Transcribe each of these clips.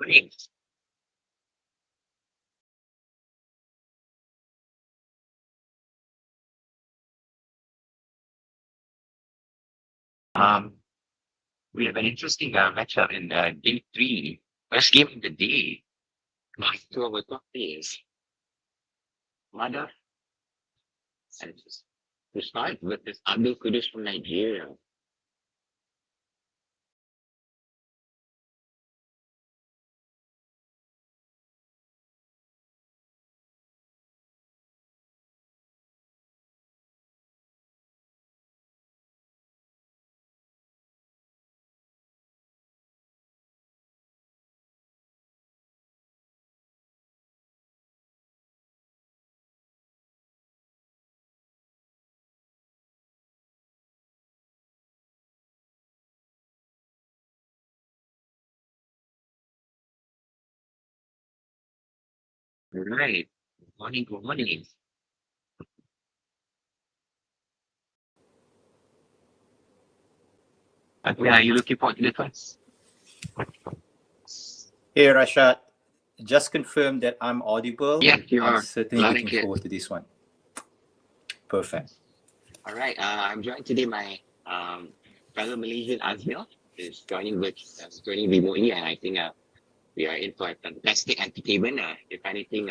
Great. Um, we have an interesting matchup in day three. First game of the day. My two of our top players. Madhav and to start with this Abdulqudus from Nigeria. Right. Morning, good morning. Okay, are you looking forward to the first? Hey, Rashad. Just confirm that I'm audible. Yeah, you I'm are. certainly Loud and looking clear. forward to this one. Perfect. All right. I'm joined today by fellow Malaysian Azmil is joining remotely, and I think we are in for a fantastic entertainment. If anything,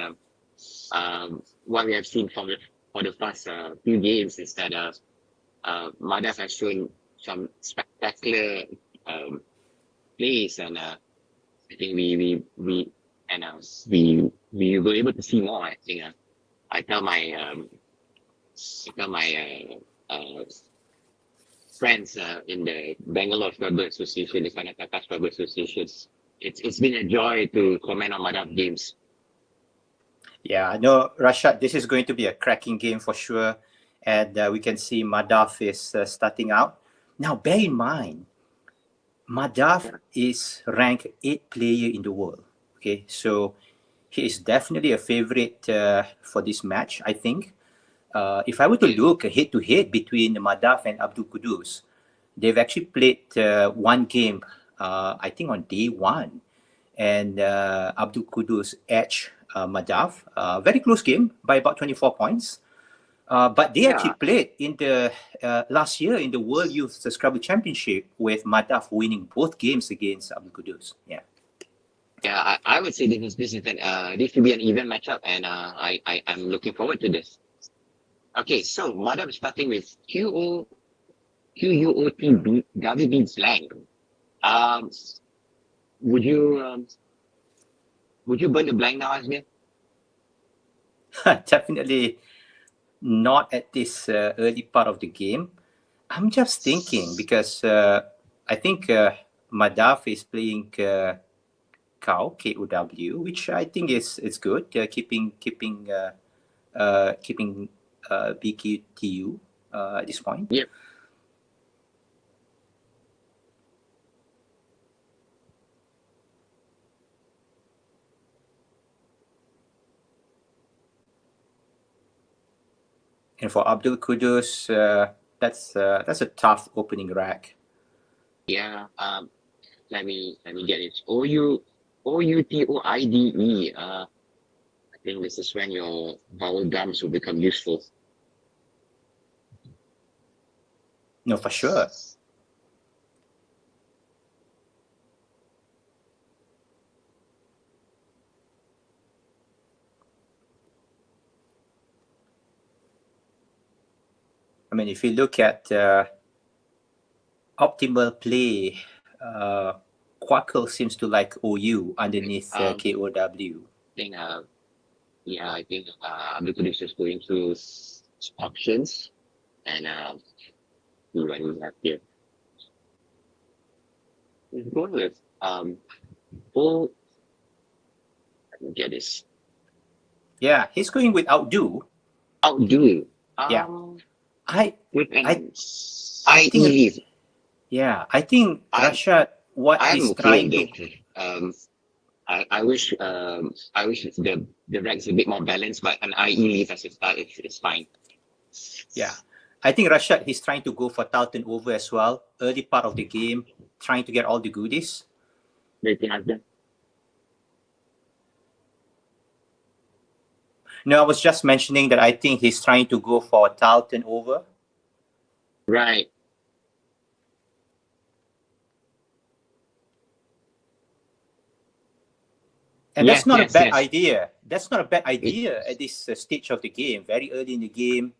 what we have seen for the past few games is that Madhav has shown some spectacular um, plays, and I think we and we were able to see more. I think I tell my friends in the Bangalore Scrabble Association, the Karnataka Scrabble Association. It's been a joy to comment on Madhav games. Yeah, no, Rashad, this is going to be a cracking game for sure. And we can see Madhav is starting out. Now, bear in mind, Madhav is ranked 8th player in the world. Okay, so he is definitely a favorite for this match, I think. If I were to look head to head between Madhav and Abdulqudus, they've actually played one game, I think on day one, and Abdulqudus edged Madhav. Very close game by about 24 points. But they actually Yeah, played in the last year in the World Youth Scrabble Championship with Madhav winning both games against Abdulqudus. Yeah. yeah. I would say this should be an even matchup, and I'm looking forward to this. Okay, so Madhav is starting with QUOT WB slang. Um, would you burn the blank now, Asmir? Definitely not at this early part of the game. I'm just thinking because I think Madhav is playing KOW, which I think is good. Keeping BQTU at this point. Yep. And for Abdulqudus, that's a tough opening rack. Yeah. Let me get it. OUTOIDE. I think this is when your vowel gums will become useful. No, for sure. I mean, if you look at optimal play, Quackle seems to like OU underneath KOW. Think yeah, I think Abdul is just going through options and see what we have here. Let's go with full. Let me get this. Yeah, he's going with outdo. Outdo. Yeah. I With an I IE think leave. yeah, I think Rashad what I'm he's okay trying with to it. I wish the rack's a bit more balanced, but an IE leave as a start it's fine. yeah. I think Rashad he's trying to go for Talton over as well. Early part of the game, trying to get all the goodies. Do you think I've done? No, I was just mentioning that I think he's trying to go for a tile turnover. Right. And that's not a bad Yes. idea. That's not a bad It, idea at this stage of the game. Very early in the game,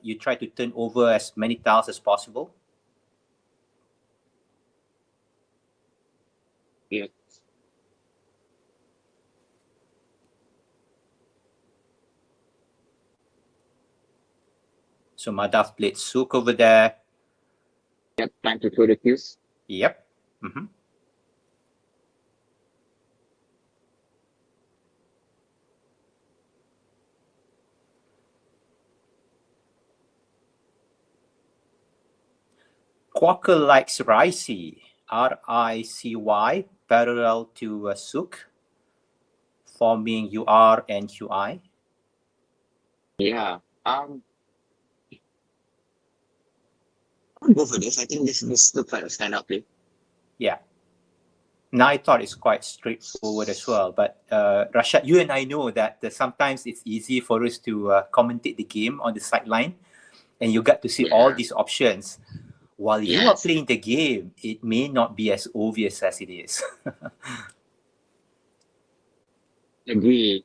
you try to turn over as many tiles as possible. yeah. So Madhav played Sook over there. Yep. Time to throw the cues. Yep. Mm-hmm. Quacker likes Ricy, Ricy, parallel to Sook, forming UR and QI. Yeah. I'll go for this. I think this looks like a standout play. Yeah. Now I thought it's quite straightforward as well. But Rashad, you and I know that sometimes it's easy for us to commentate the game on the sideline, and you get to see all Yeah. these options. While you are Yes. playing the game, it may not be as obvious as it is. Agree.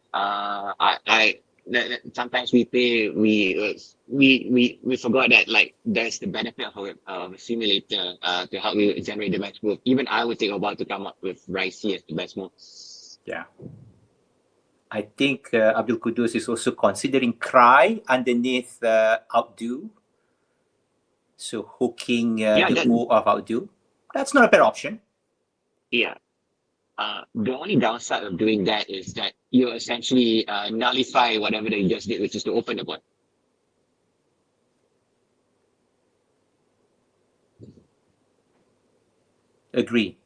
Sometimes we play, we forgot that like there's the benefit of a simulator to help you generate the best move. Even I would take a while to come up with Ricey as the best move. Yeah. I think Abdulqudus is also considering Cry underneath Outdo. So hooking Yeah, the O of Outdo. That's not a bad option. yeah. The only downside of doing that is that you essentially nullify whatever they just did, which is to open the board. Agree.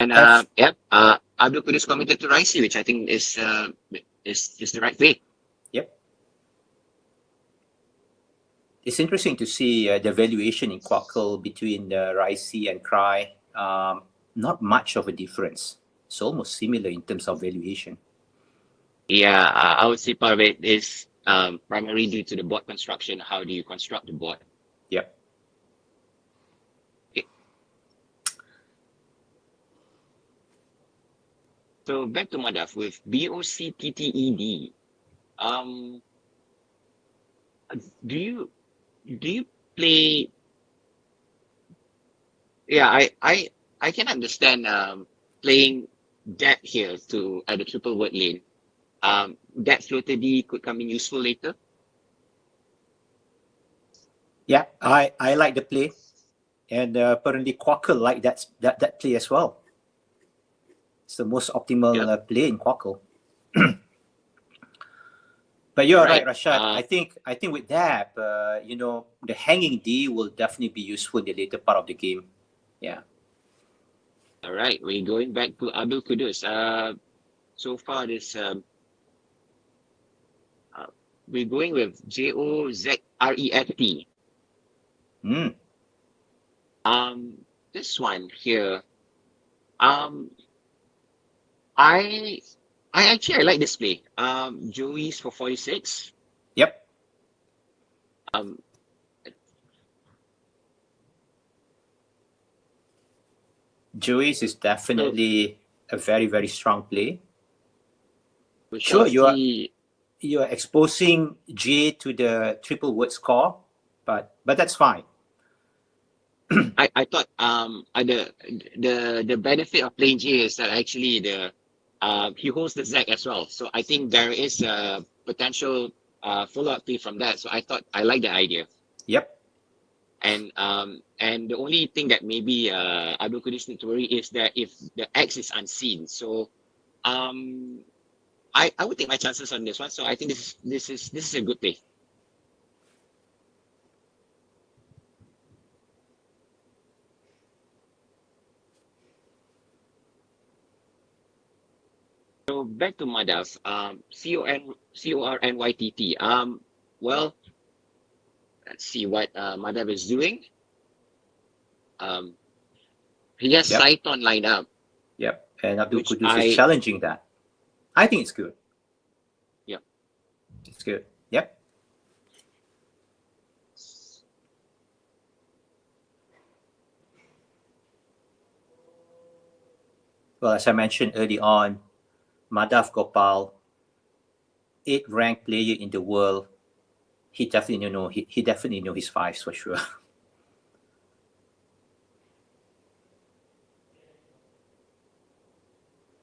And yep, Abdulqudus committed to Ricey, which I think is the right play. Yep. It's interesting to see the valuation in Quackle between Ricey and Cry. Not much of a difference. It's almost similar in terms of valuation. Yeah, I would say part of it is primarily due to the board construction. How do you construct the board? Yep. So back to Madhav with BOCTTED. Um, do you play? Yeah, I can understand playing that here to at the triple word lane. That floater D could come in useful later. Yeah, I like the play. And apparently Quackle like that play as well. It's the most optimal Yep. play in Quackle. But you're right, Right. Rashad. I think with that, the hanging D will definitely be useful in the later part of the game. Yeah. All right. We're going back to Abdulqudus. So far this we're going with JOZREFT. Mm. This one here. Um, I I like this play. Joey's for 46. Yep. Um, Joey's is definitely a very, very strong play. we shall Sure, see. you are exposing J to the triple word score, but that's fine. I thought the benefit of playing J is that actually he holds the Z as well. So I think there is a potential follow-up play from that. So I thought I like the idea. Yep. And the only thing that maybe Abdulqudus need to worry is that if the X is unseen. So I would take my chances on this one. So I think this is a good play. So back to Madhav. CORNYTT. Well, let's see what Madhav is doing. He has Yep. Saiton lined up, Yep. And which Abdulqudus is challenging that. I think it's good. good. Yep. Well, as I mentioned early on, Madhav Gopal, 8th ranked player in the world. He definitely he definitely know his fives for sure.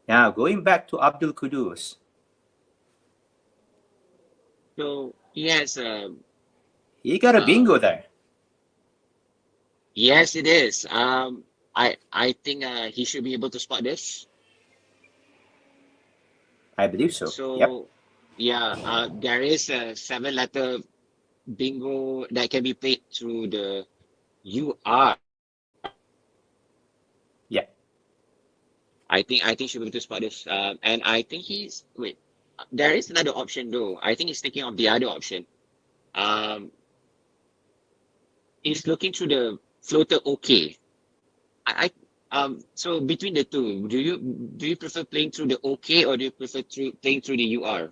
Now going back to Abdulqudus, So he has he got a bingo um there. yes, it is. I think he should be able to spot this. I believe so. Yep. So yeah, there is a seven-letter bingo that can be played through the UR. Yeah. I think she'll be able to spot this. And I think he's wait. There is another option though. I think he's thinking of the other option. Um, he's looking through the floater. Okay. So between the two, do you prefer playing through the OK or do you prefer playing through the UR?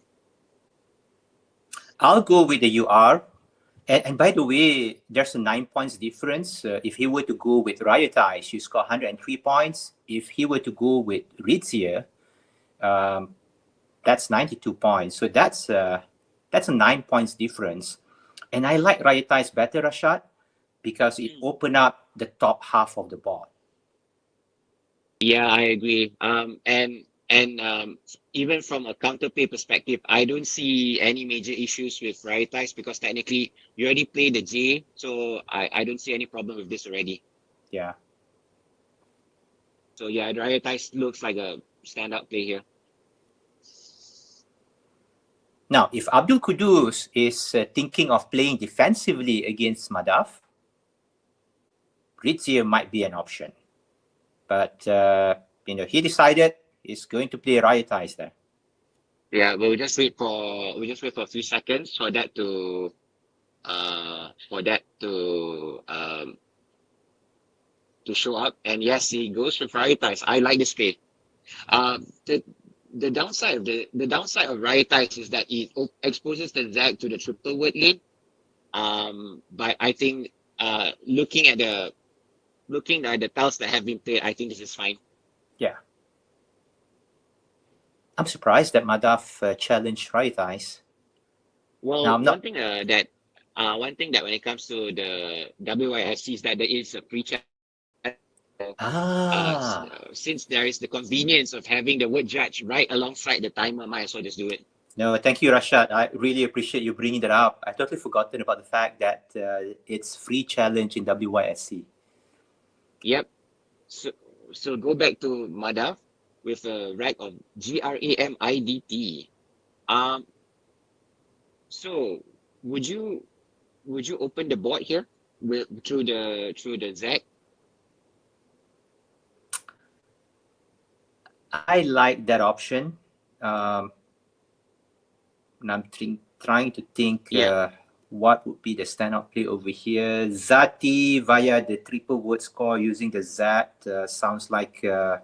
I'll go with the UR. And by the way, there's a 9 points difference. If he were to go with Riotize, you score 103 points. If he were to go with Ritzia, um, that's 92 points. So that's a 9 points difference. And I like Riotize better, Rashad, because it opened up the top half of the board. Yeah, I agree. And even from a counterplay perspective, I don't see any major issues with Rarities because technically you already played the J, so I don't see any problem with this already. Yeah. So yeah, Rarities looks like a standout play here. Now, if Abdulqudus is thinking of playing defensively against Madhav, Ritzia might be an option. But he decided he's going to play Riotize there. Yeah, we'll just wait for a few seconds for that to show up. And yes, he goes for Rarities. I like this play. The downside of Rarities is that it exposes the Zag to the triple word lane. But I think looking at the tiles that have been played, I think this is fine. Yeah. I'm surprised that Madhav challenged Riotize. Well, Now, I'm not. one thing that when it comes to the WYFC is that there is a pre-chat. Since there is the convenience of having the word judge right alongside the timer, might as well just do it. No, thank you, Rashad. I really appreciate you bringing that up. I totally forgotten about the fact that it's free challenge in WYSC. Yep. So go back to Madhav with a rack of GRAMIDT. So would you open the board here through the ZAC? I like that option. And I'm trying to think what would be the standout play over here. Zati via the triple word score using the Zat sounds like an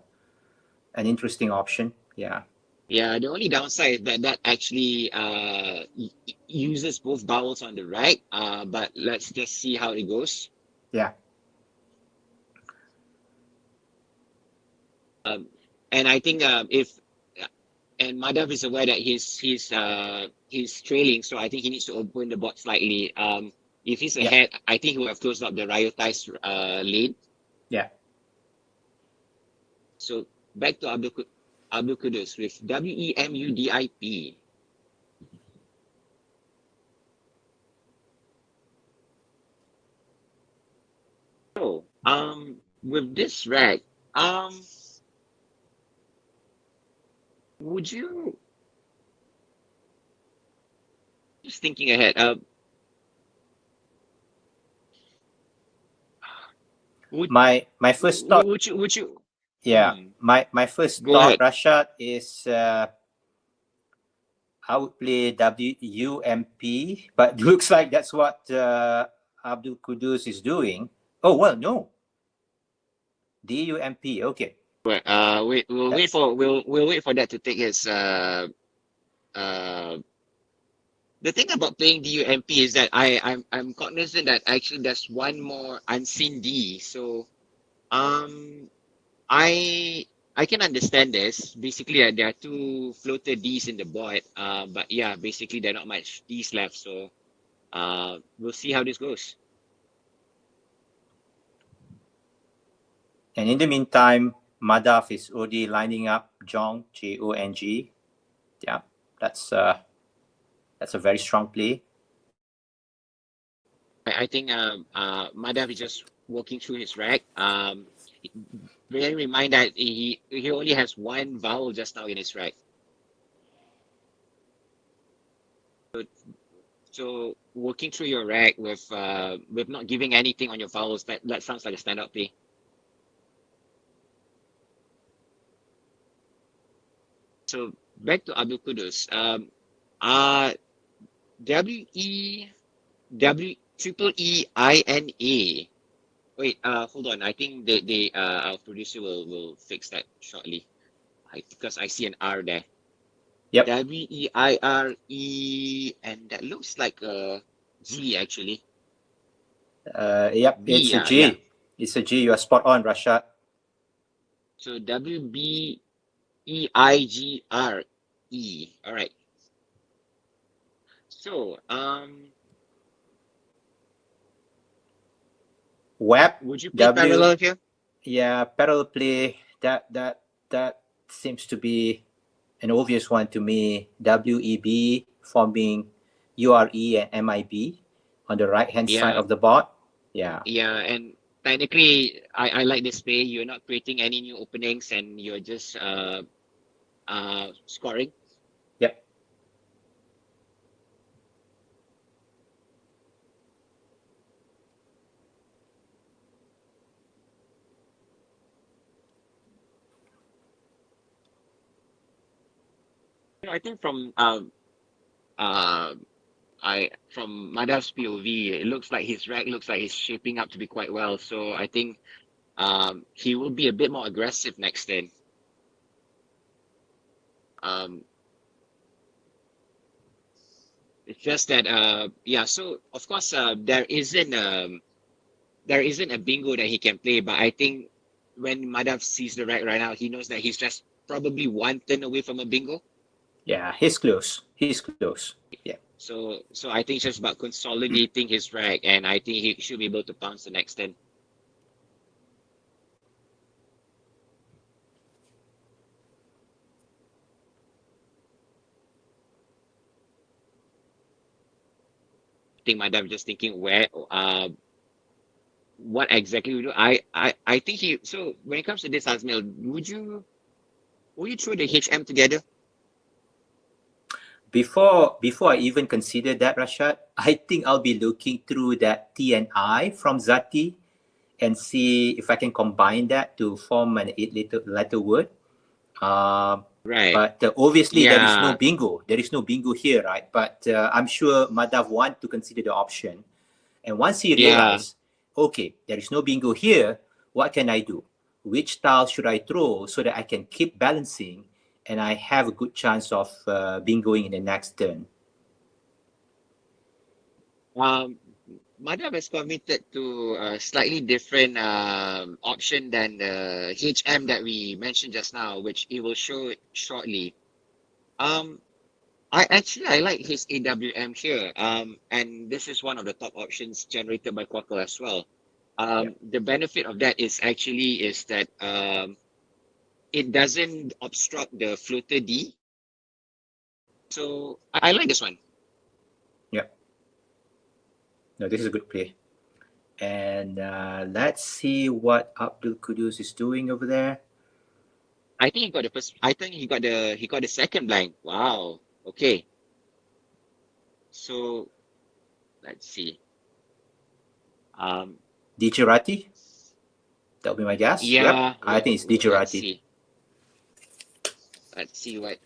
interesting option. Yeah. Yeah, the only downside is that actually uses both vowels on the right. But let's just see how it goes. Yeah. And I think and Madhav is aware that he's trailing, so I think he needs to open the board slightly. If he's ahead, I think he would have closed up the Riotized lane. Yeah. So back to Abdulqudus with WEMUDIP. So with this rack, would you just thinking ahead? My first thought. Would you? Yeah, my first Go thought, ahead. Rashad, is I would play WUMP, but looks like that's what Abdulqudus is doing. Oh well, no. DUMP. Okay. We'll wait for that to take its the thing about playing DUMP is that I'm cognizant that actually there's one more unseen D. So I I can understand this. Basically, there are two floater Ds in the board. But yeah, basically there are not much Ds left. So we'll see how this goes. And in the meantime, Madhav is already lining up Jong, Jong. Yeah, that's a very strong play. I think Madhav is just working through his rack. Bear in mind that he only has one vowel just now in his rack. So working through your rack with not giving anything on your vowels, that sounds like a standout play. So back to Abdulqudus. WEINA. Wait, hold on. I think our producer will fix that shortly. Because I see an R there. Yep. WEIRE, and that looks like a G actually. Yep, B, it's a G. yeah. It's a G. You are spot on, Rashad. So WBEIGRE. All right. So Web. would you play parallel here? Yeah, parallel play. That seems to be an obvious one to me. WEB forming URE and MIB on the right hand side Yeah, of the board. Yeah. yeah, and technically, I like this play. You're not creating any new openings, and you're just scoring. Yep. I think from from Madhav's POV, it looks like his rack looks like he's shaping up to be quite well. So I think he will be a bit more aggressive next turn. Um, it's just that yeah. So of course there isn't a bingo that he can play, but I think when Madhav sees the rack right now, he knows that he's just probably one turn away from a bingo. Yeah, he's close. He's close. Yeah. So I think it's just about consolidating his rack, and I think he should be able to pounce the next turn. I think Madhav just thinking what exactly we do. I think so when it comes to this Azmil, would you throw the HM together? Before I even consider that, Rashad, I think I'll be looking through that T and I from Zati and see if I can combine that to form an 8-letter word. Right. But obviously there is no Yeah. bingo. There is no bingo here, right? But I'm sure Madhav want to consider the option. And once he realized, okay, there is no bingo here, what can I do? Which tile should I throw so that I can keep balancing and I have a good chance of bingoing in the next turn? Madhav has committed to a slightly different option than the HM that we mentioned just now, which he will show shortly. I like his AWM here. And this is one of the top options generated by Quackle as well. The benefit of that is that it doesn't obstruct the floater D. So I like this one. Yeah. No, this is a good play. And let's see what Abdulqudus is doing over there. I think he got the first. I think he got the second blind. Wow. Okay. So let's see. Dicirati? That'll be my guess. Yeah. Yep. I think it's Let's Dicirati. see. Let's see what.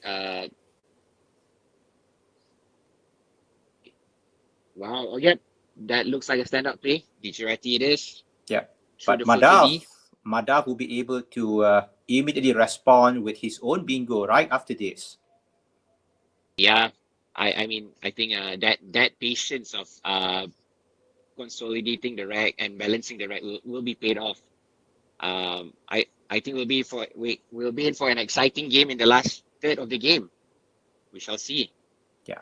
Wow. Oh, yep. That looks like a stand-up play. Dicirati it is. Yeah. Through But the floater D. Madhav will be able to immediately respond with his own bingo right after this. Yeah. I mean, I think that patience of consolidating the rack and balancing the rack will be paid off. I think we'll be in for an exciting game in the last third of the game. We shall see. Yeah.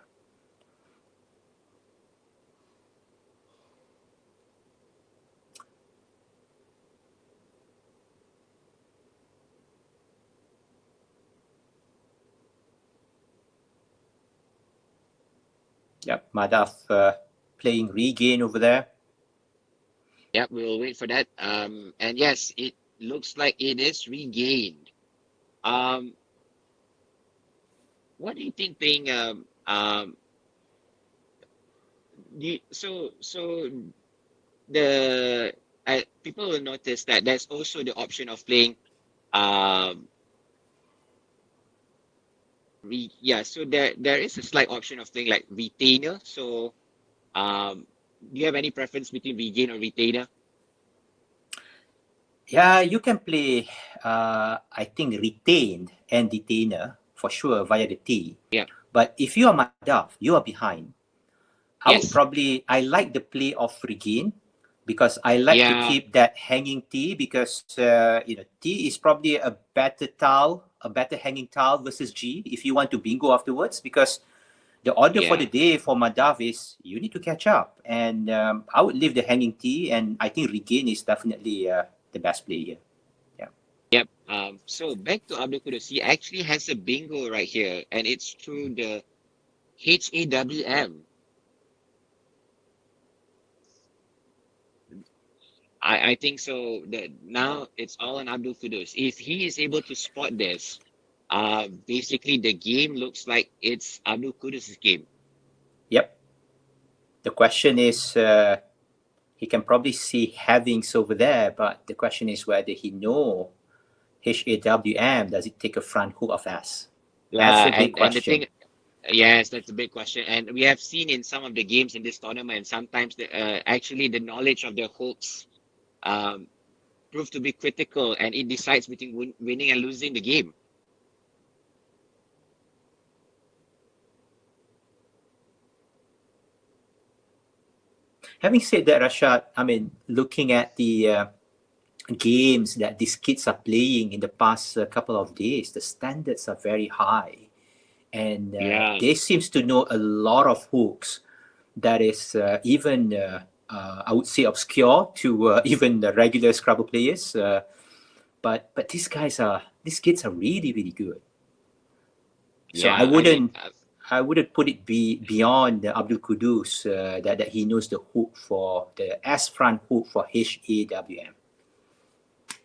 Yep. Madhav playing regain over there. Yeah, we'll wait for that. And yes, it looks like it is regained. Um, what do you think playing so the people will notice that there's also the option of playing um yeah, so there is a slight option of playing like retainer. So do you have any preference between regain or retainer? Yeah, you can play, I think, retained and detainer for sure via the T. Yeah. But if you are Madhav, you are behind. Yes. I like the play of regain because I like to Yeah. keep that hanging T because, T is probably a better hanging tile versus G if you want to bingo afterwards because the order for the Yeah. day for Madhav is you need to catch up. And I would leave the hanging T, and I think regain is definitely the best play here. Yeah. Yep. So back to Abdulqudus, he actually has a bingo right here, and it's through the HAWM. I think so that now it's all on Abdulqudus. If he is able to spot this, basically the game looks like it's Abdulqudus's game. Yep. The question is, he can probably see havings over there, but the question is whether he know HAWM, does it take a front hook of S? That's Yeah, a big and the question. thing, yes, that's a big question. And we have seen in some of the games in this tournament, sometimes actually the knowledge of the hooks um, prove to be critical, and it decides between winning and losing the game. Having said that, Rashad, I mean, looking at the games that these kids are playing in the past couple of days, the standards are very high. And Yeah, they seems to know a lot of hooks that is even, I would say, obscure to even the regular Scrabble players. But these kids are really, really good. So yeah. I mean, I wouldn't put it beyond Abdul Qudus that he knows the hook for the S front hook for HAWM.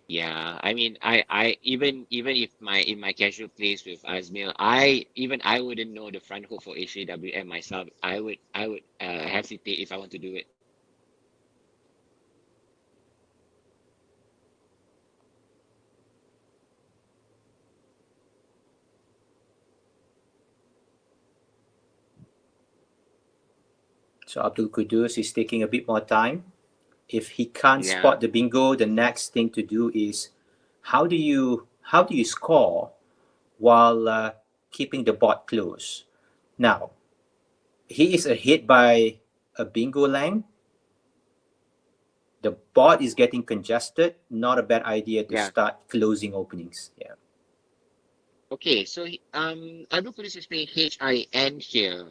yeah. I mean, I even if my in my casual plays with Asmil, I wouldn't know the front hook for HAWM myself. I would hesitate if I want to do it. So Abdul Qudus is taking a bit more time. If he can't Yeah, spot the bingo, the next thing to do is how do you score while keeping the board close? Now he is ahead by a bingo length. The board is getting congested. Not a bad idea to yeah. start closing openings. Yeah. Okay, so Abdulqudus is playing HIN here.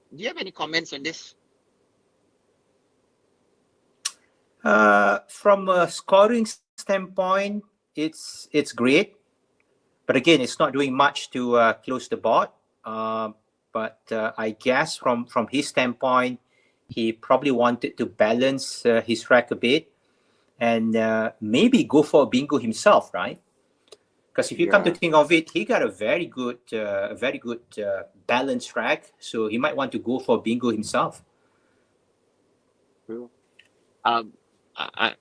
Do you have any comments on this? From a scoring standpoint, it's great, but again, it's not doing much to close the board. Uh, but I guess from his standpoint, he probably wanted to balance his rack a bit and maybe go for a bingo himself, right? Because if you come to Yeah. think of it, he got a very good balanced rack, so he might want to go for bingo himself. True. Um,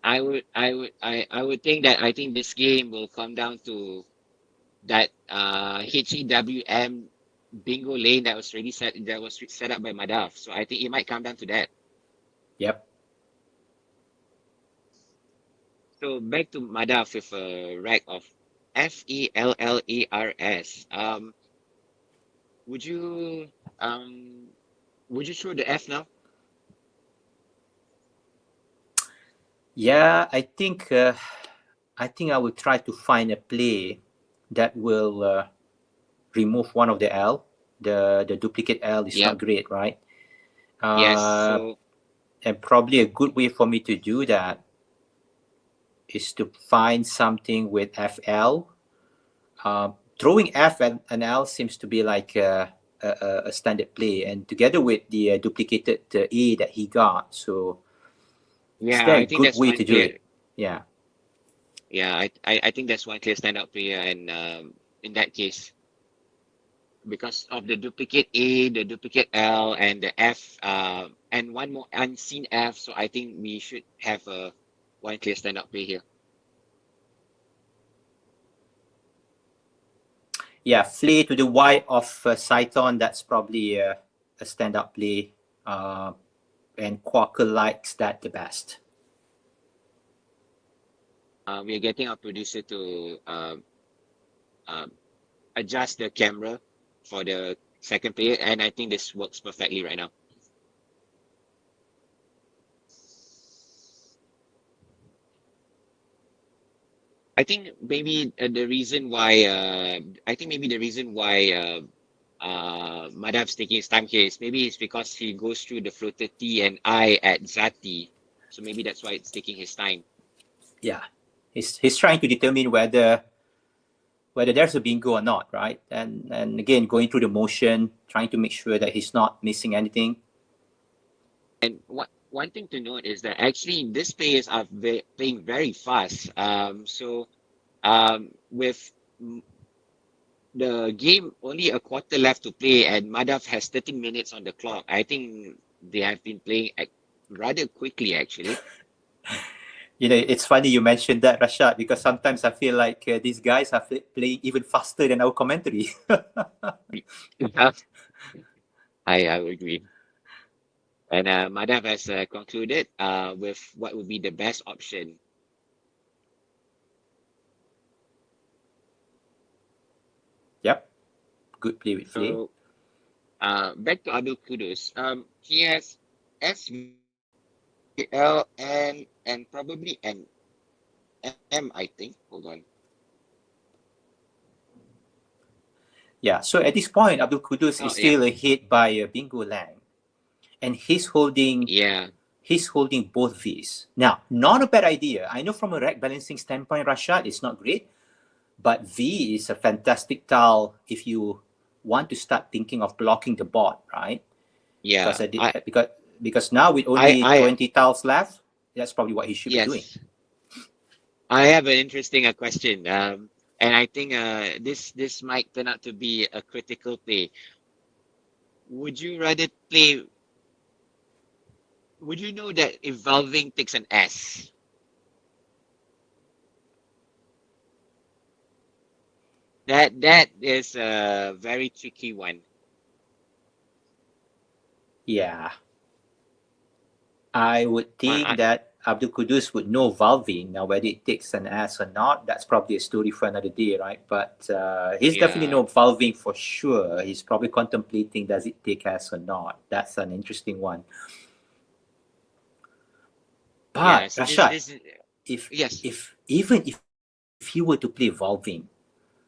I would think that I think this game will come down to that HEWM bingo lane that was set up by Madhav. So I think it might come down to that. Yep. So back to Madhav with a rack of FELLARS. would you um would you throw the F now? Yeah, I think I will try to find a play that will remove one of the L. The duplicate L is Yep. not great, right? Yes. Uh, So and probably a good way for me to do that is to find something with FL. Throwing F and an L seems to be like a standard play, and together with the duplicated A that he got. So, is yeah, there a I think good that's way one to do clear. it? Yeah. Yeah, I think that's one clear standout player, and in that case, because of the duplicate A, the duplicate L, and the F, and one more unseen F. So I think we should have a one clear standout play here. Yeah, Flay to the Y of Scython, that's probably a stand-up play. Uh, and Quaker likes that the best. We are getting our producer to uh, adjust the camera for the second player, and I think this works perfectly right now. I think maybe the reason why I think maybe the reason why Madhav's taking his time here is maybe it's because he goes through the floater T and I at Zati. So maybe that's why it's taking his time. Yeah, he's trying to determine whether there's a bingo or not, right? And again, going through the motion, trying to make sure that he's not missing anything. And one thing to note is that actually these players are playing very fast. So with the game only a quarter left to play, and Madhav has 13 minutes on the clock. I think they have been playing rather quickly, actually. You know, it's funny you mentioned that, Rashad, because sometimes I feel like these guys are playing even faster than our commentary. I would agree. And Madhav has concluded with what would be the best option. Yep, good play with Flay. So back to Abdulqudus. He has SVL and probably an M, I think. Hold on. Yeah, so at this point, Abdulqudus Oh is yeah, still ahead by Bingo Lang, and yeah, he's holding both V's. Now, not a bad idea. I know from a rack balancing standpoint, Rashad, it's not great, but V is a fantastic tile if you want to start thinking of blocking the board, right? Because yeah. because now with only I 20 tiles left, that's probably what he should be doing. yes. I have an interesting question. And I think this might turn out to be a critical play. Would you rather play? Would you know that evolving takes an S? That is a very tricky one. Yeah, I would think I, that Abdulqudus would know valving. Now, whether it takes an S or not, that's probably a story for another day, right? But he's definitely yeah, know valving for sure. He's probably contemplating does it take S or not. That's an interesting one. yeah. But So Rashad, this is if yes, if he were to play valving,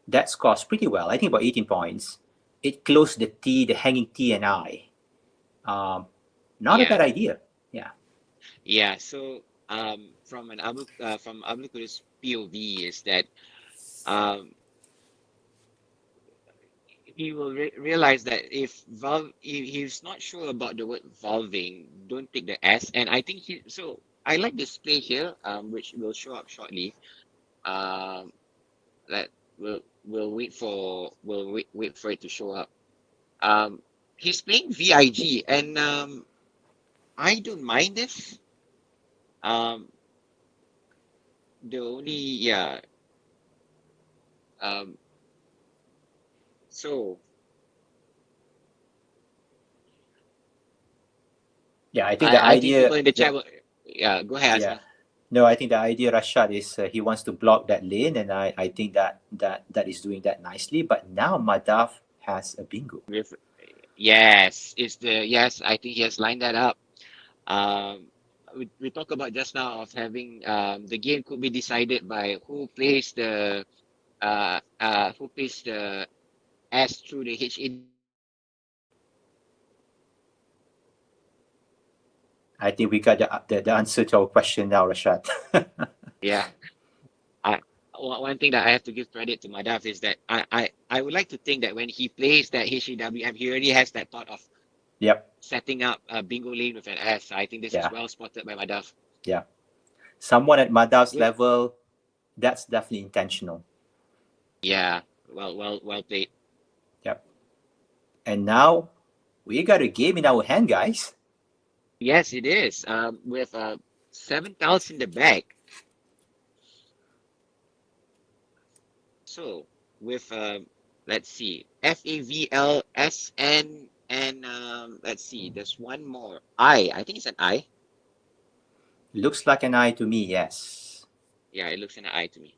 that scores pretty well. I think about 18 points. It closed the T, the hanging T and I. Um, Not a yeah, bad idea. Yeah. yeah. So from Abu Kudu's POV is that um he will realize that if he's not sure about the word valving, don't take the S. And I think I like this play here, which will show up shortly. Um, that we'll wait for it to show up. Um, he's playing VIG, and I don't mind this. Um, the only yeah. Um, so Yeah, I think the I think people idea, in the chat will, yeah, go ahead, yeah. Asma. No, I think the idea, Rashad, is he wants to block that lane, and I think that is doing that nicely. But now Madhav has a bingo. With yes, yes. I think he has lined that up. We talked about just now of having the game could be decided by who plays the S through the HA. I think we got the answer to our question now, Rashad. Yeah. I one thing that I have to give credit to Madhav is that I would like to think that when he plays that HEWM, he already has that thought of Yep. setting up a bingo lane with an S. I think this is Yeah. well spotted by Madhav. Yeah. Someone at Madhav's Good. level, that's definitely intentional. Yeah. Well played. Yep. And now we got a game in our hand, guys. Yes, it is. With 7,000 in the bag. So with let's see, FAVLSN and let's see, there's one more. I think it's an I. Looks like an eye to me, yes. Yeah, it looks an I to me.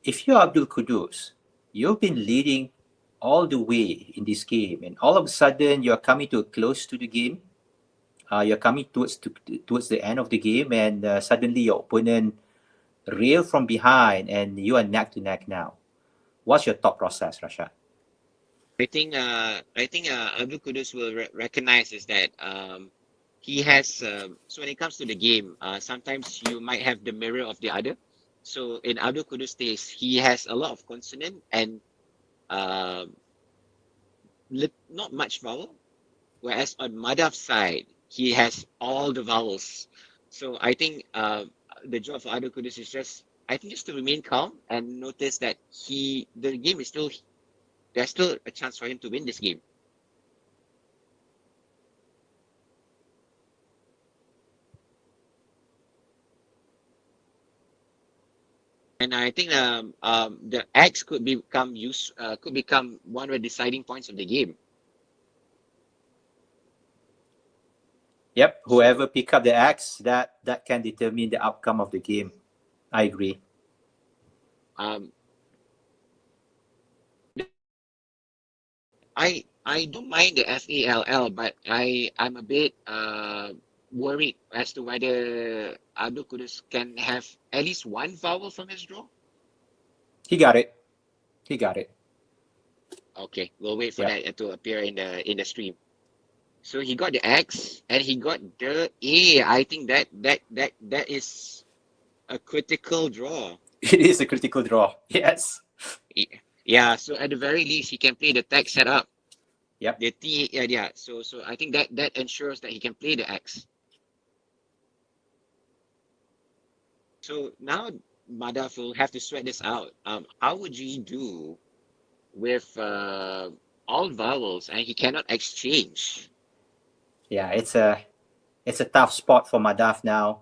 If you're Abdulqudus, you've been leading all the way in this game, and all of a sudden you're coming to close to the game. You're coming towards the end of the game, and suddenly your opponent rail from behind, and you are neck to neck now. What's your thought process, Rashad? I think Abdul Qudus will recognize is that he has so when it comes to the game, sometimes you might have the mirror of the other. So in Abdul Qudus' case, he has a lot of consonant and um not much vowel, whereas on Madhav's side, he has all the vowels. So I think the job for Abdul Qudus is just to remain calm and notice that the game is still there's still a chance for him to win this game. And I think the X could become one of the deciding points of the game. Yep, whoever pick up the axe, that can determine the outcome of the game. I agree. Um, I don't mind the FALL, but I'm a bit worried as to whether Abdul Qudus can have at least one vowel from his draw. He got it. He got it. Okay, we'll wait for Yep. that to appear in the stream. So he got the X and he got the A. I think that is a critical draw. It is a critical draw. Yes. Yeah, so at the very least he can play the tech setup. Yep. The T, yeah. So I think that ensures that he can play the X. So now Madhav will have to sweat this out. How would you do with all vowels and he cannot exchange? Yeah, it's a tough spot for Madhav now.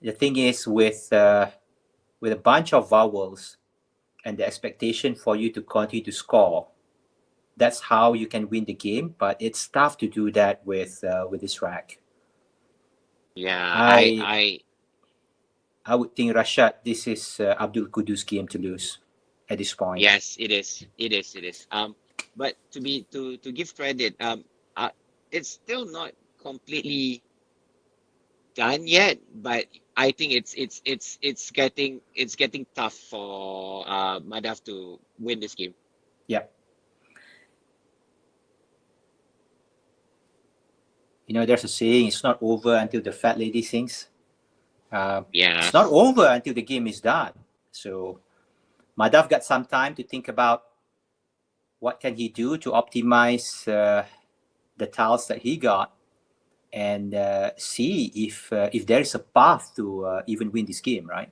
The thing is with a bunch of vowels and the expectation for you to continue to score, that's how you can win the game. But it's tough to do that with this rack. Yeah, I would think, Rashad, this is Abdulqudus' game to lose at this point. yes, it is. It is. But to give credit, it's still not completely done yet. But I think it's getting tough for Madhav to win this game. Yep. You know, there's a saying: "It's not over until the fat lady sings." Yeah. It's not over until the game is done. So Madhav got some time to think about what can he do to optimize the tiles that he got, and see if there is a path to even win this game, right?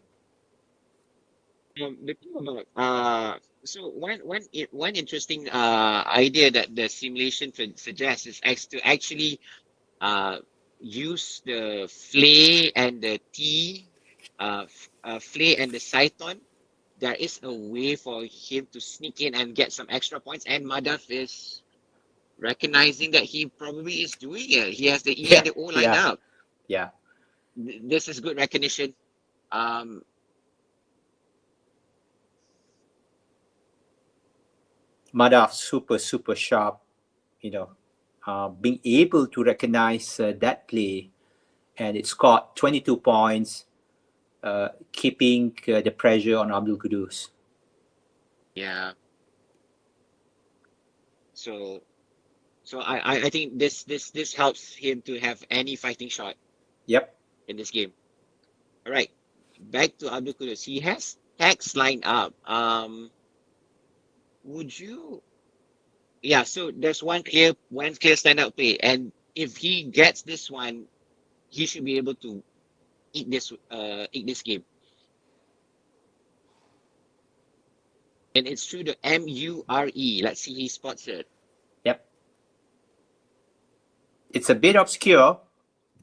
The thing about so one interesting idea that the simulation suggests is to actually use the flay and the T, flay and the Cyton. There is a way for him to sneak in and get some extra points, and Madhav is recognizing that he probably is doing it. He has the E and the O lined yeah, up. yeah. This is good recognition. Um, Madhav, super sharp. You know, being able to recognize that play, and it scored 22 points, keeping the pressure on Abdulqudus. yeah. So I think this helps him to have any fighting shot Yep. in this game. All right, back to Abdul Qudus. He has tags lined up. Would you? Yeah. So there's one clear standout play, and if he gets this one, he should be able to eat this game. And it's through the MURE. Let's see, he spots it. Yep. It's a bit obscure,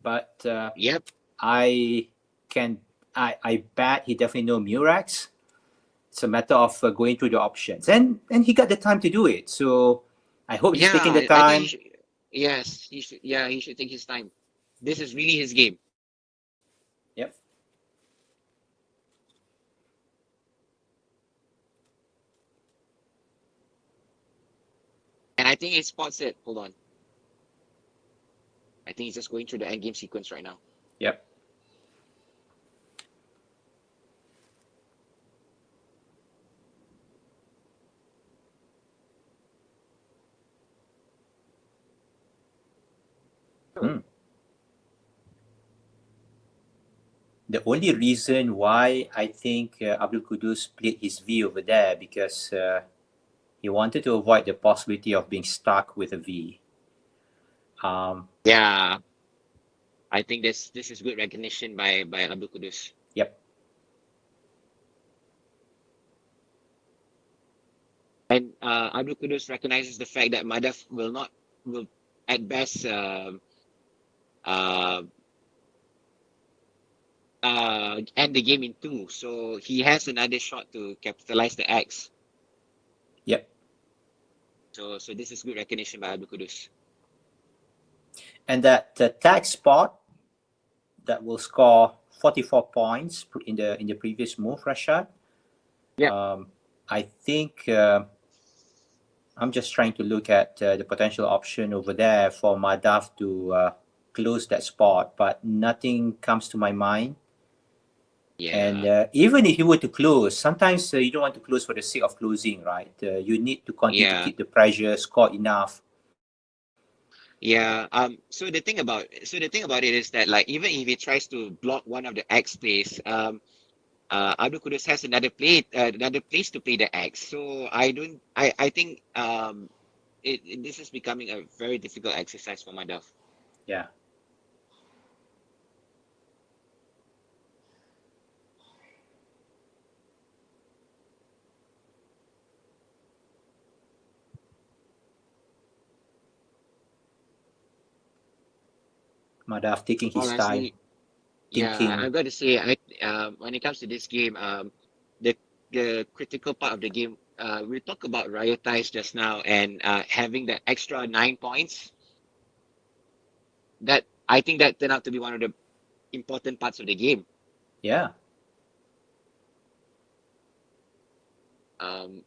but Yep. I can I bet he definitely know Murex. It's a matter of going through the options, and he got the time to do it. So I hope he's Yeah, taking the I think he time. should. Yes, he should. Yeah, he should take his time. This is really his game, Yep. and I think he spots it. Hold on. I think he's just going through the end game sequence right now. Yep. Hmm. The only reason why I think Abdul Qudus played his V over there because he wanted to avoid the possibility of being stuck with a V. Yeah, I think this is good recognition by Abdulqudus. Yep. And Abdulqudus recognizes the fact that Madhav will at best uh, end the game in two. So he has another shot to capitalize the X. Yep. So this is good recognition by Abdulqudus. And that tag spot that will score 44 points in the previous move, Rashad. Yeah. I think I'm just trying to look at the potential option over there for Madhav to close that spot, but nothing comes to my mind. And Yeah. even if you were to close, sometimes you don't want to close for the sake of closing, right? You need to continue to Yeah. keep the pressure, score enough. Yeah. So the thing about it is that, like, even if he tries to block one of the X plays, Abdulqudus has another place to play the X. So I think this is becoming a very difficult exercise for Madhav. Yeah. Madhav taking his time, Honestly, yeah, thinking. I've got to say, when it comes to this game, the the critical part of the game, we talked about riot ties just now, and having the extra 9 points. That I think that turned out to be one of the important parts of the game. Yeah.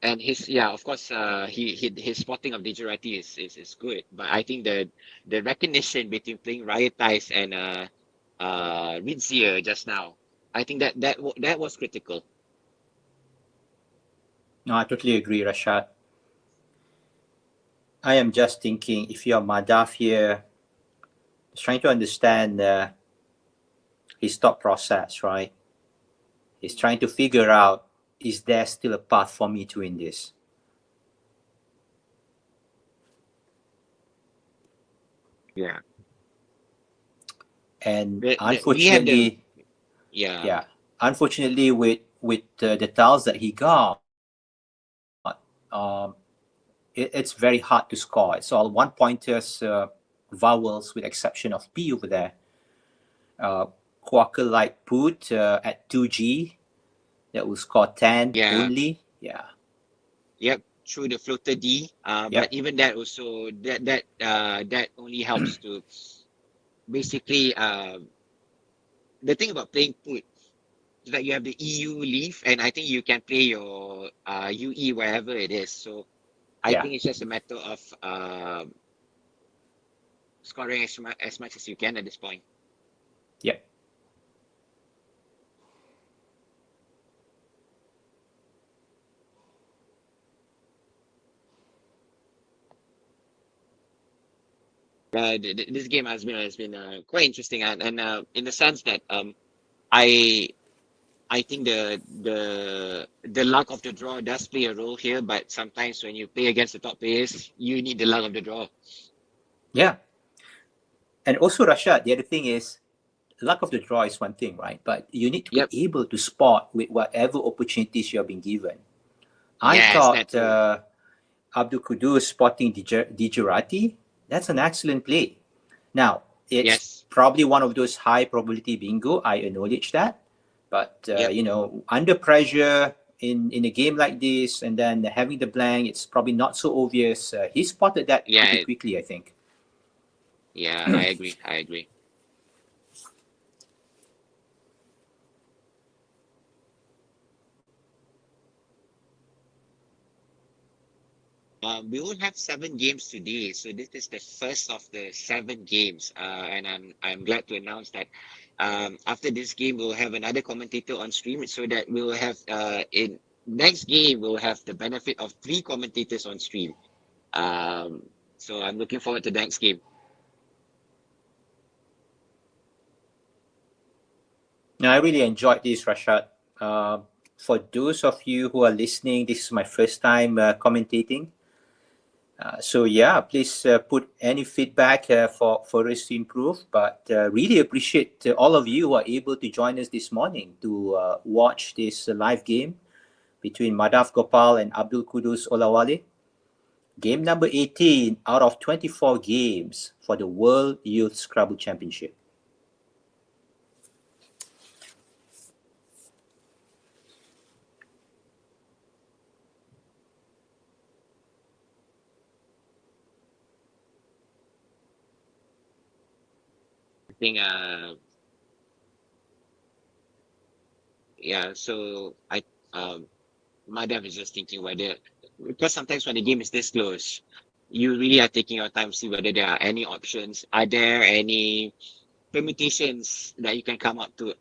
And yeah, of course, his spotting of Digirati is good, but I think the recognition between playing riot ties and Rizia just now, I think that was critical. No, I totally agree, Rashad. I am just thinking if you're Madhav here, just trying to understand his thought process, right? He's trying to figure out is there still a path for me to win this? Yeah. And We have the unfortunately, yeah. yeah, unfortunately, with the tiles that he got, um, it's very hard to score. It's all one pointers, vowels, with exception of P over there. Quaker like put at 2G that will score 10 Yeah. only. Yeah. Yep. through the floater D. Yep. But even that also that only helps to basically the thing about playing put is that you have the EU leaf, and I think you can play your UE wherever it is. So I Yeah. think it's just a matter of scoring as much as you can at this point. Yep. This game has been quite interesting, and in the sense that I I think the luck of the draw does play a role here, but sometimes when you play against the top players, you need the luck of the draw. Yeah. And also, Rashad, the other thing is, luck of the draw is one thing, right? But you need to be Yep. able to spot with whatever opportunities you have been given. I Yes, that thought too. Abdulqudus spotting Dijurati, that's an excellent play. Now, it's Yes. probably one of those high probability bingo. I acknowledge that. But, Yep. under pressure in a game like this and then having the blank, it's probably not so obvious. He spotted that pretty Yeah. quickly, I think. Yeah. I agree. I agree. We will have 7 games today, so this is the first of the 7 games. And I'm glad to announce that after this game we'll have another commentator on stream, so that we'll have in next game we'll have the benefit of 3 commentators on stream. So I'm looking forward to the next game. Now, I really enjoyed this, Rashad. For those of you who are listening, this is my first time commentating. So yeah, please put any feedback for us to improve. But really appreciate all of you who are able to join us this morning to watch this live game between Madhav Gopal and Abdulqudus Olawale. Game number 18 out of 24 games for the World Youth Scrabble Championship. I think yeah, so Madhav is just thinking whether, because sometimes when the game is this close, you really are taking your time to see whether there are any options. Are there any permutations that you can come up to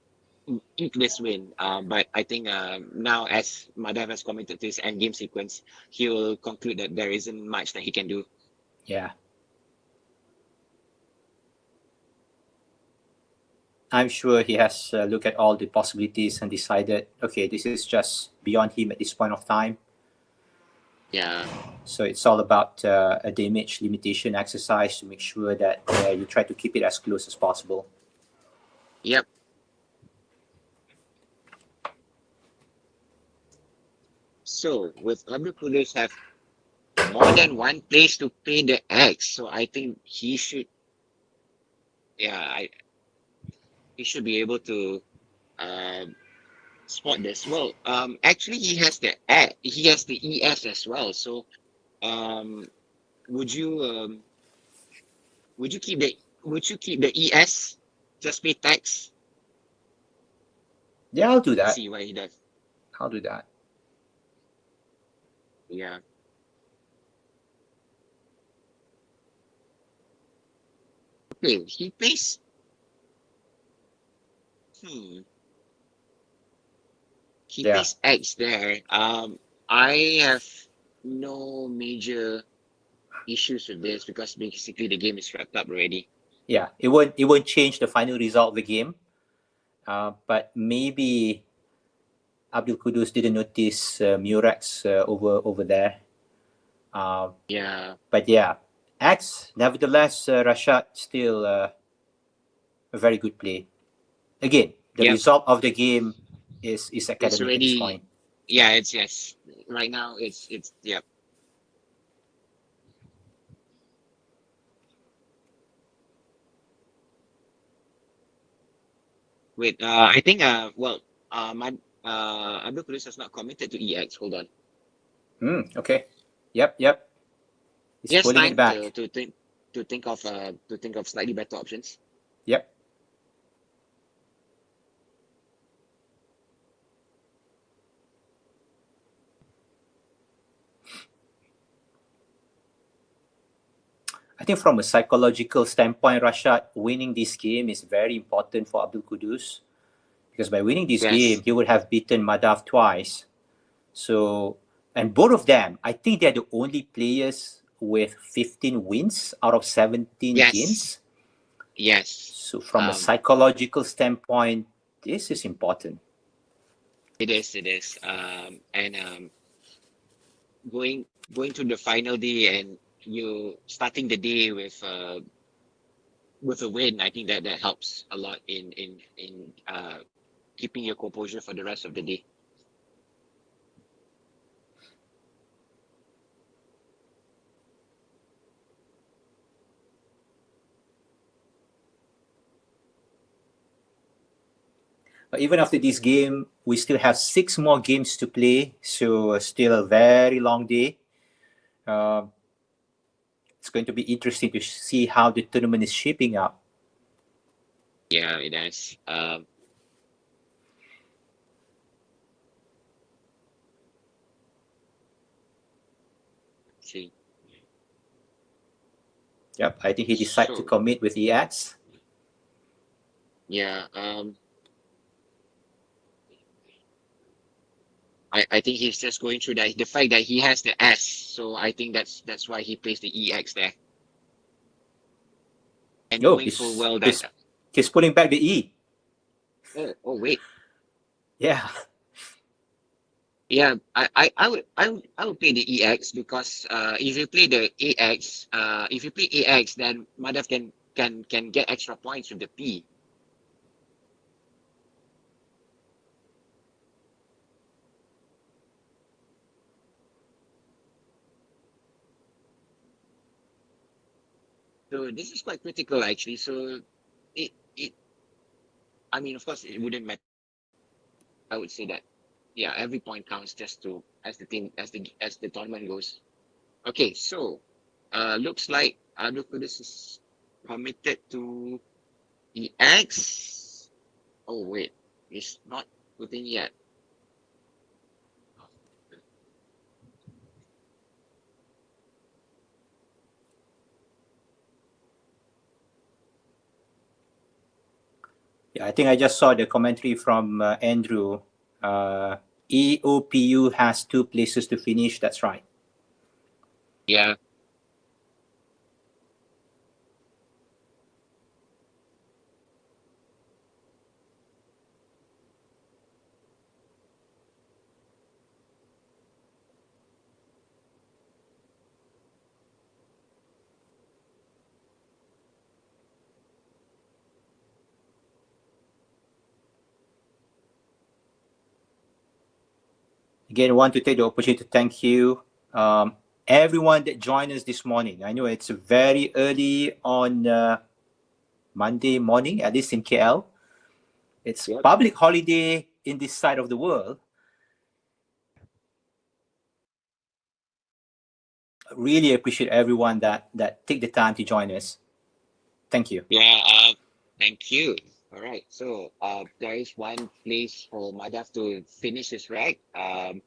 eke this win? But I think now, as Madhav has committed to his end game sequence, he will conclude that there isn't much that he can do. Yeah. I'm sure he has looked at all the possibilities and decided, okay, this is just beyond him at this point of time. Yeah. So it's all about a damage limitation exercise to make sure that you try to keep it as close as possible. Yep. So with Abdulqudus have more than one place to pay the X, so I think he should, yeah, he should be able to spot this. Well, actually he has the ES as well. So, um, would you um, would you keep the ES, just pay tax? Yeah, I'll do Let's that. see what he does. I'll do that. Yeah. Okay, he pays. Hmm. He Yeah. pays X there. I have no major issues with this because basically the game is wrapped up already. Yeah. It won't change the final result of the game. But maybe Abdulqudus didn't notice Murex over there. Yeah. But yeah, X, nevertheless, Rashad still a very good play. Again, the Yep. result of the game is It's academic at this already. point. Yeah. It's yes. Right now, it's yep. Wait. I think. Well. My. Abdul Qudus has not committed to EX. Hold on. Okay. Yep. He's He has pulling it time back. to think of slightly better options. Yep. I think from a psychological standpoint, Rashad, winning this game is very important for Abdulqudus, because by winning this game, Yes. he would have beaten Madhav twice. So, and both of them, I think they're the only players with 15 wins out of 17 Yes. games. Yes. So, from a psychological standpoint, this is important. It is. It is. And going to the final day and you starting the day with a win, I think that helps a lot in keeping your composure for the rest of the day. But even after this game, we still have 6 more games to play. So, still a very long day. Uh, it's going to be interesting to see how the tournament is shaping up. Yeah, it is. See. Yep, I think he decided to So commit with EX. yeah, I think he's just going through that the fact that he has the S, so I think that's why he plays the EX there. And Oh, knowing full well that he's pulling back the E. oh wait. Yeah. Yeah, I would play the EX because if you play the AX, if you play AX, then Madhav can get extra points with the P. So this is quite critical actually. So it I mean of course it wouldn't matter. I would say that yeah, every point counts just to as the tournament goes. Okay, so looks like Abdulqudus is committed to EX. Oh wait, it's not putting yet. Yeah, I think I just saw the commentary from Andrew. EOPU has 2 places to finish. That's right. Yeah, Again, I want to take the opportunity to thank you, everyone that joined us this morning. I know it's very early on Monday morning, at least in KL. It's yep. public holiday in this side of the world. Really appreciate everyone that take the time to join us. Thank you. Yeah, thank you. All right, so there is one place for Madhav to finish his rag. I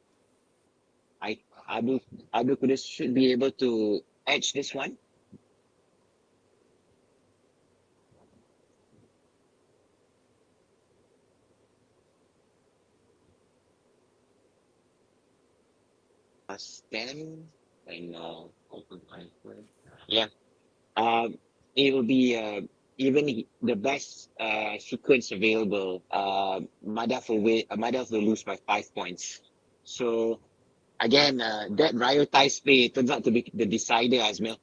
Abdulqudus should be able to edge this one. Then and yeah, it will be even the best sequence available. Madhav will win. Madhav will lose by 5 points. So again, that prioritized play turns out to be the decider, Asmil.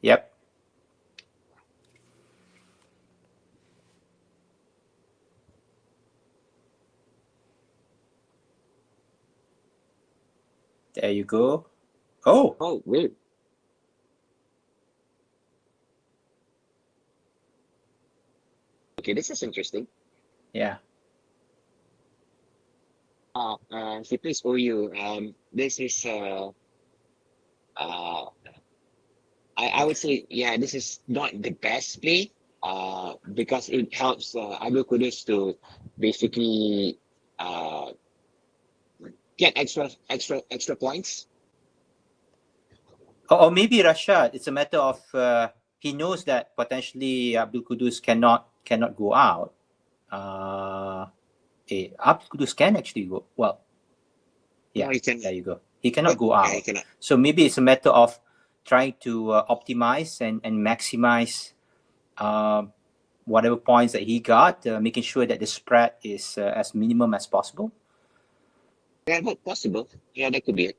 Yep. There you go. Oh, Oh wait, okay, this is interesting. yeah. She plays OU. This is I would say, yeah, this is not the best play because it helps Abdulqudus to basically uh, get extra points. Or maybe Rashad, it's a matter of he knows that potentially Abdulqudus cannot go out. Abdulqudus can actually go. Well, yeah, No, he can. there you go. He cannot go Yeah, he out. cannot. So maybe it's a matter of trying to optimize and maximize whatever points that he got, making sure that the spread is as minimum as possible. Yeah, but possible. Yeah, that could be it.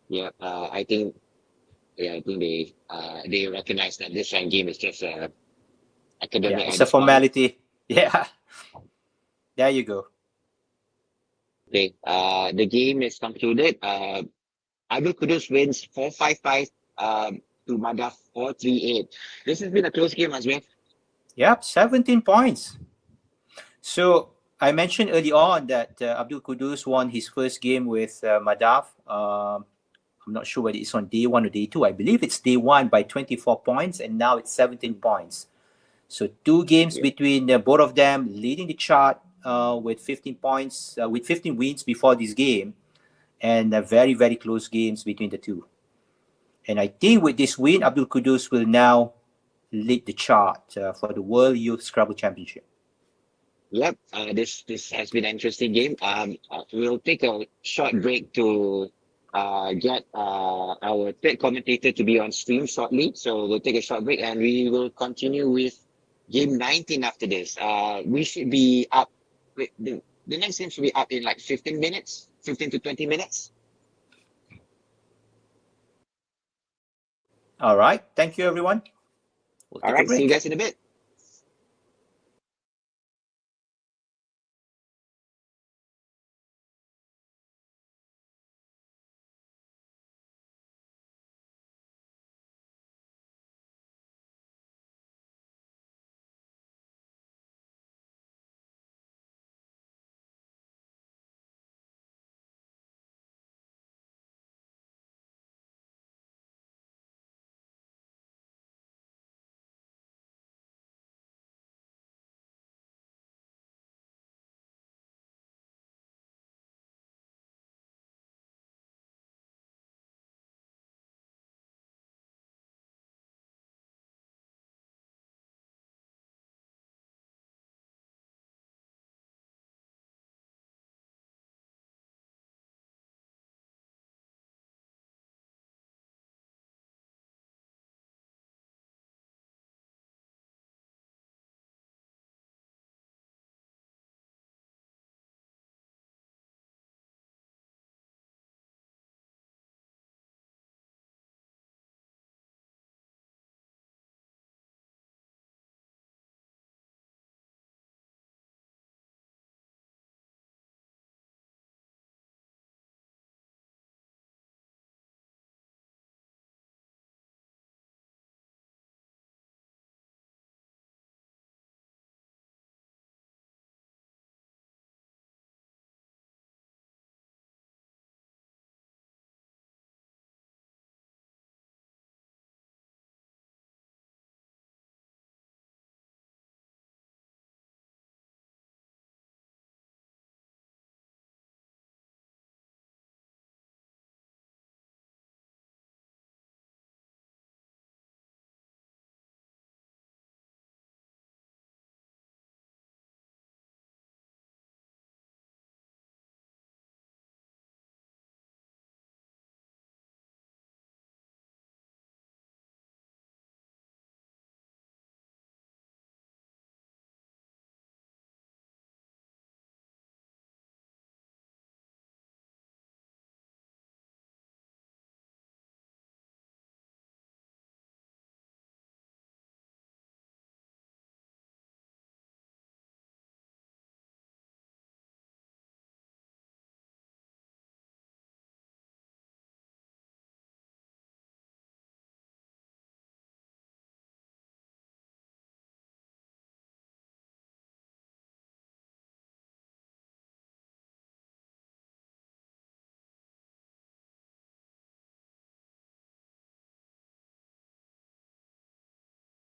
Yeah, I think. Yeah, I think they recognize that this rank game is just academic Yeah, at it's a this point. formality. Yeah, there you go. Okay, the game is concluded. Abdulqudus wins 4-5-5 to Madhav 4-3-8. This has been a close game as well. Yep, 17 points. So I mentioned early on that Abdulqudus won his first game with Madhav. I'm not sure whether it's on day one or day two. I believe it's day one by 24 points, and now it's 17 points. So 2 games Yeah. between both of them, leading the chart with 15 points, with 15 wins before this game, and very, very close games between the two. And I think with this win, Abdulqudus will now lead the chart for the World Youth Scrabble Championship. Yep, this has been an interesting game. We'll take a short break to get our third commentator to be on stream shortly. So we'll take a short break and we will continue with game 19 after this. We should be up. The next game should be up in like 15 minutes, 15 to 20 minutes. All right. Thank you, everyone. We'll All take a right, see you break. guys in a bit.